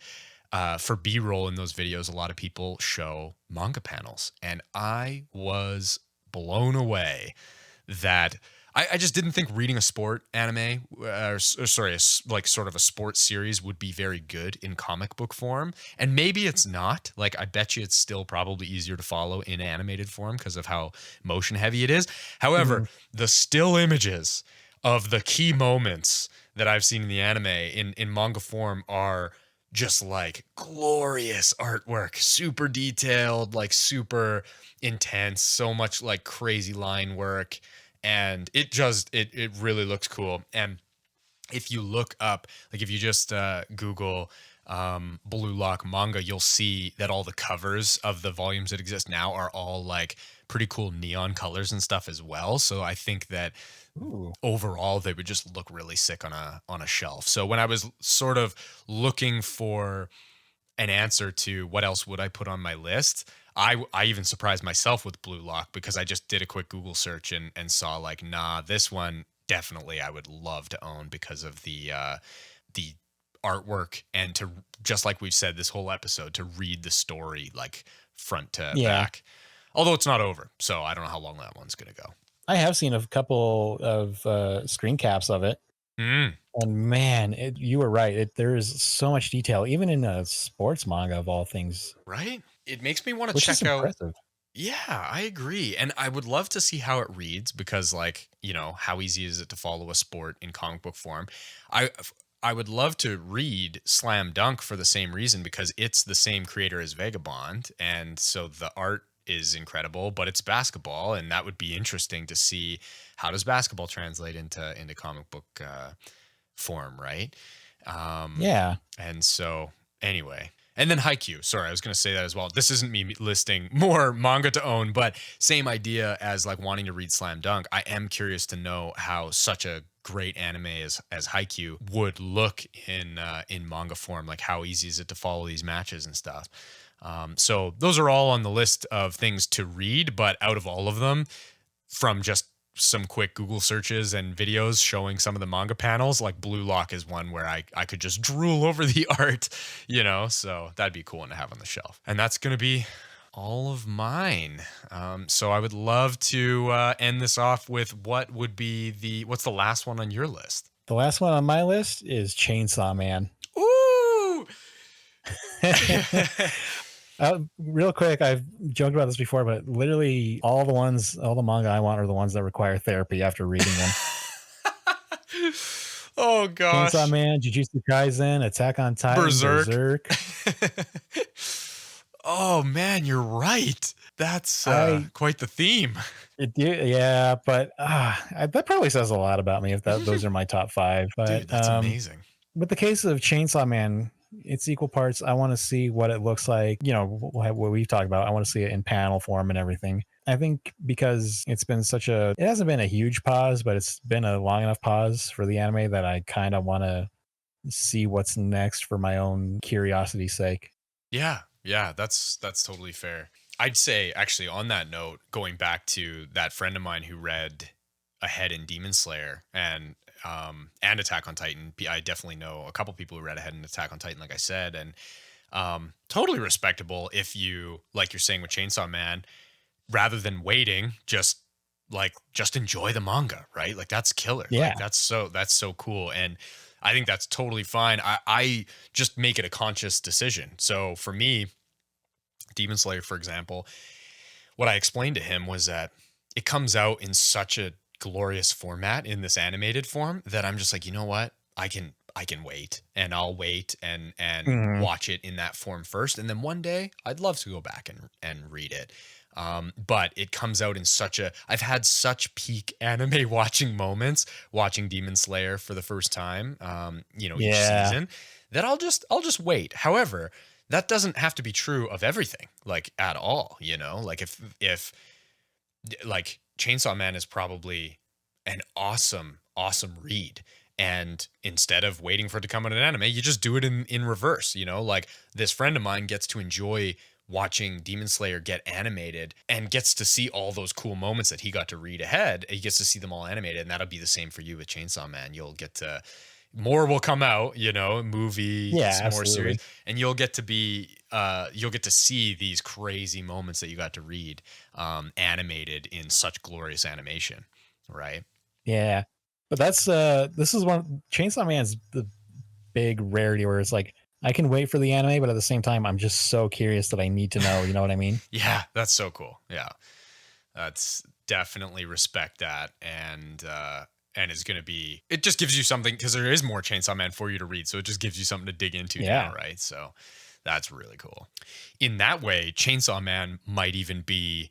for B-roll in those videos, a lot of people show manga panels, and I was blown away that I just didn't think reading a sport anime, or sorry, like sort of a sports series would be very good in comic book form. And maybe it's not. Like, I bet you it's still probably easier to follow in animated form because of how motion heavy it is. However, Hmm. the still images of the key moments that I've seen in the anime in manga form are just like glorious artwork, super detailed, like super intense, so much like crazy line work, and it really looks cool. And if you look up, like if you just Google Blue Lock manga, you'll see that all the covers of the volumes that exist now are all like pretty cool neon colors and stuff as well. So I think that Ooh. overall they would just look really sick on a shelf. So when I was sort of looking for an answer to what else would I put on my list, I even surprised myself with Blue Lock because I just did a quick Google search and saw like, nah, this one definitely I would love to own because of the artwork, and to, just like we've said this whole episode, to read the story like front to Yeah. back. Although it's not over, so I don't know how long that one's gonna go. I have seen a couple of screen caps of it. Mm, And man, you were right. There is so much detail, even in a sports manga of all things, right? It makes me want to which is check out. impressive. Yeah, I agree. And I would love to see how it reads because, like, how easy is it to follow a sport in comic book form? I I would love to read Slam Dunk for the same reason, because it's the same creator as Vagabond, and so the art is incredible, but it's basketball, and that would be interesting to see how does basketball translate into comic book form, right? Um, Yeah. and so, anyway, and then Haikyuu. Sorry, I was going to say that as well. This isn't me listing more manga to own, but same idea as like wanting to read Slam Dunk. I am curious to know how such a great anime as Haikyuu would look in manga form. Like, how easy is it to follow these matches and stuff? So those are all on the list of things to read, but out of all of them, from just some quick Google searches and videos showing some of the manga panels, like Blue Lock is one where I could just drool over the art, so that'd be cool one to have on the shelf. And that's going to be all of mine. So I would love to end this off with what's the last one on your list? The last one on my list is Chainsaw Man. Ooh! Real quick, I've joked about this before, but literally all the manga I want are the ones that require therapy after reading them. Oh Chainsaw gosh. Man, Jujutsu Kaisen, Attack on Titan, Berserk. Berserk. Oh man, you're right. That's I quite the theme. yeah, but that probably says a lot about me if those are my top five. Dude, But that's amazing. with the case of Chainsaw Man, it's equal parts. I want to see what it looks like. What we've talked about. I want to see it in panel form and everything. I think because it hasn't been a huge pause, but it's been a long enough pause for the anime that I kind of want to see what's next for my own curiosity's sake. Yeah, yeah, that's totally fair. I'd say, actually, on that note, going back to that friend of mine who read ahead in Demon Slayer and Attack on Titan. I definitely know a couple people who read ahead in Attack on Titan, like I said, and totally respectable if you, like you're saying with Chainsaw Man, rather than waiting, just enjoy the manga, right? Like, that's killer. Yeah. Like, that's so cool. And I think that's totally fine. I just make it a conscious decision. So for me, Demon Slayer, for example, what I explained to him was that it comes out in such a glorious format in this animated form that I'm just like, you know what? I can wait, and I'll wait and Mhm. watch it in that form first. And then one day I'd love to go back and read it. But it comes out in I've had such peak anime watching moments watching Demon Slayer for the first time, each Yeah. season, that I'll just wait. However, that doesn't have to be true of everything, like, at all, like, if like, Chainsaw Man is probably an awesome read. And instead of waiting for it to come out in anime, you just do it in reverse, like, this friend of mine gets to enjoy watching Demon Slayer get animated and gets to see all those cool moments that he got to read ahead. He gets to see them all animated. And that'll be the same for you with Chainsaw Man. You'll get to, more will come out, Yeah, movies, more series, absolutely. and you'll get to see these crazy moments that you got to read animated in such glorious animation, right? Yeah. But that's this is one Chainsaw Man's the big rarity where it's like I can wait for the anime, but at the same time I'm just so curious that I need to know, you know what I mean? Yeah, that's so cool. Yeah. That's definitely respect that, and is going to be, it just gives you something because there is more Chainsaw Man for you to read, so it just gives you something to dig into now, Yeah. right? So that's really cool. In that way, Chainsaw Man might even be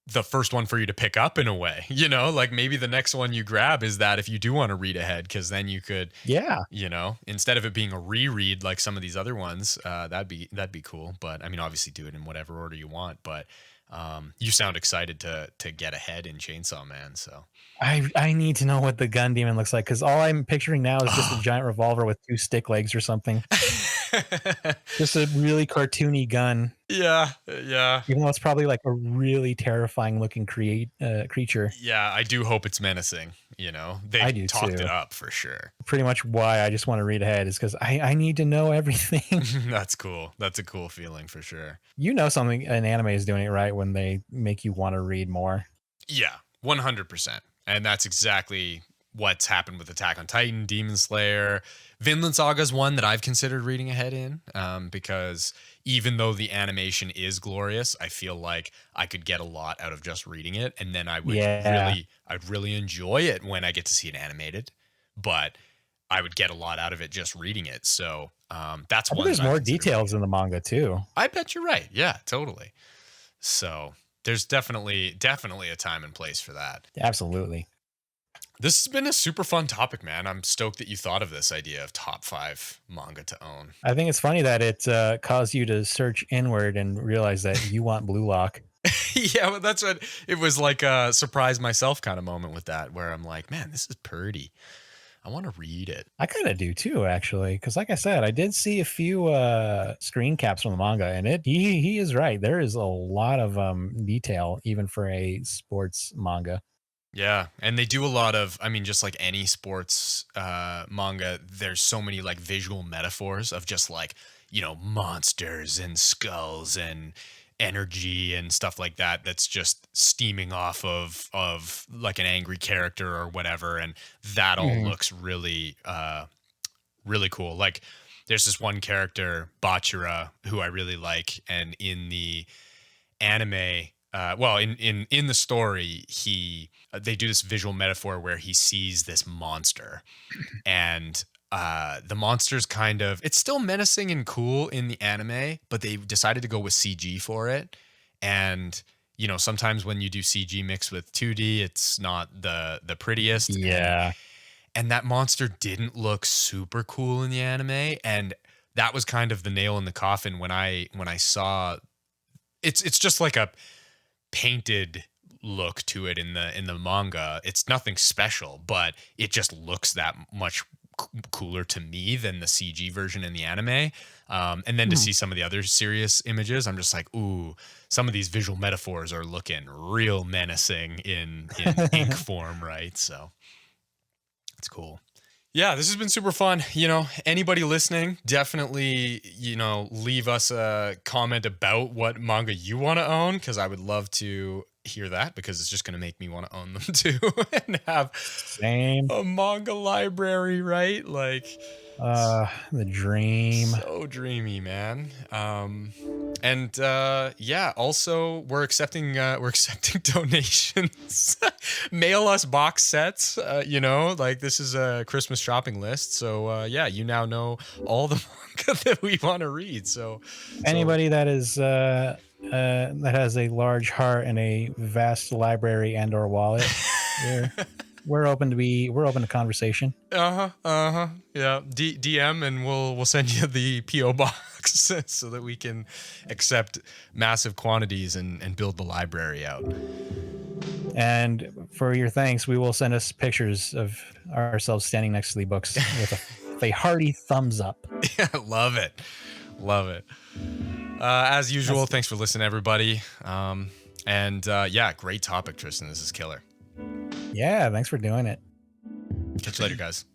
the first one for you to pick up in a way, like maybe the next one you grab is that if you do want to read ahead, because then you could, Yeah. instead of it being a reread like some of these other ones, that'd be cool. But I mean, obviously do it in whatever order you want. But you sound excited to get ahead in Chainsaw Man. So I need to know what the gun demon looks like because all I'm picturing now is just a oh. giant revolver with two stick legs or something. Just a really cartoony gun, Yeah, yeah. even though it's probably like a really terrifying looking creature. Yeah, I do hope it's menacing. I They do talked it too. up for sure. Pretty much why I just want to read ahead is because I need to know everything. That's cool. That's a cool feeling for sure. You know something an anime is doing it right when they make you want to read more. Yeah, 100%. And that's exactly what's happened with Attack on Titan, Demon Slayer. Vinland Saga is one that I've considered reading ahead in, because even though the animation is glorious, I feel like I could get a lot out of just reading it, and then Yeah. I'd really enjoy it when I get to see it animated. But I would get a lot out of it just reading it. So that's I bet one there's that I've more considered reading details in it. the manga too. I bet you're right. Yeah, totally. So there's definitely a time and place for that. Absolutely. This has been a super fun topic, man. I'm stoked that you thought of this idea of top 5 manga to own. I think it's funny that it caused you to search inward and realize that you want Blue Lock. Yeah, well, that's what it was, like a surprise myself kind of moment with that, where I'm like, man, this is pretty. I want to read it. I kind of do too, actually, because like I said, I did see a few screen caps from the manga, and he is right. There is a lot of detail, even for a sports manga. Yeah, and they do a lot of, I mean, just like any sports manga, there's so many like visual metaphors of just like, monsters and skulls and energy and stuff like that that's just steaming off of like an angry character or whatever, and that all Mhm. looks really cool. Like there's this one character, Bachira, who I really like, and in the anime, well, in the story, he they do this visual metaphor where he sees this monster, and the monster's kind of, it's still menacing and cool in the anime, but they decided to go with CG for it. And sometimes when you do CG mixed with 2D, it's not the prettiest, Yeah. and that monster didn't look super cool in the anime, and that was kind of the nail in the coffin when I saw, it's just like a painted look to it in the manga. It's nothing special, but it just looks that much cooler to me than the CG version in the anime. And then to Mhm. see some of the other serious images, I'm just like, ooh, some of these visual metaphors are looking real menacing in ink form, right? So it's cool. Yeah, this has been super fun. Anybody listening, definitely, leave us a comment about what manga you want to own, because I would love to hear that, because it's just going to make me want to own them too and have Same. a manga library, right? Like, The dream. so dreamy, man. And yeah, also we're accepting donations. Mail us box sets. Like this is a Christmas shopping list. So yeah, you now know all the manga that we want to read. So Anybody that is that has a large heart and a vast library and or wallet, we're we're open to conversation. yeah. DM and we'll send you the PO box so that we can accept massive quantities and build the library out. And for your thanks, we will send us pictures of ourselves standing next to the books with a hearty thumbs up. Yeah, love it. As usual, That's, thanks for listening, everybody. And yeah, great topic, Tristan. This is killer. yeah, thanks for doing it. Catch you later, guys.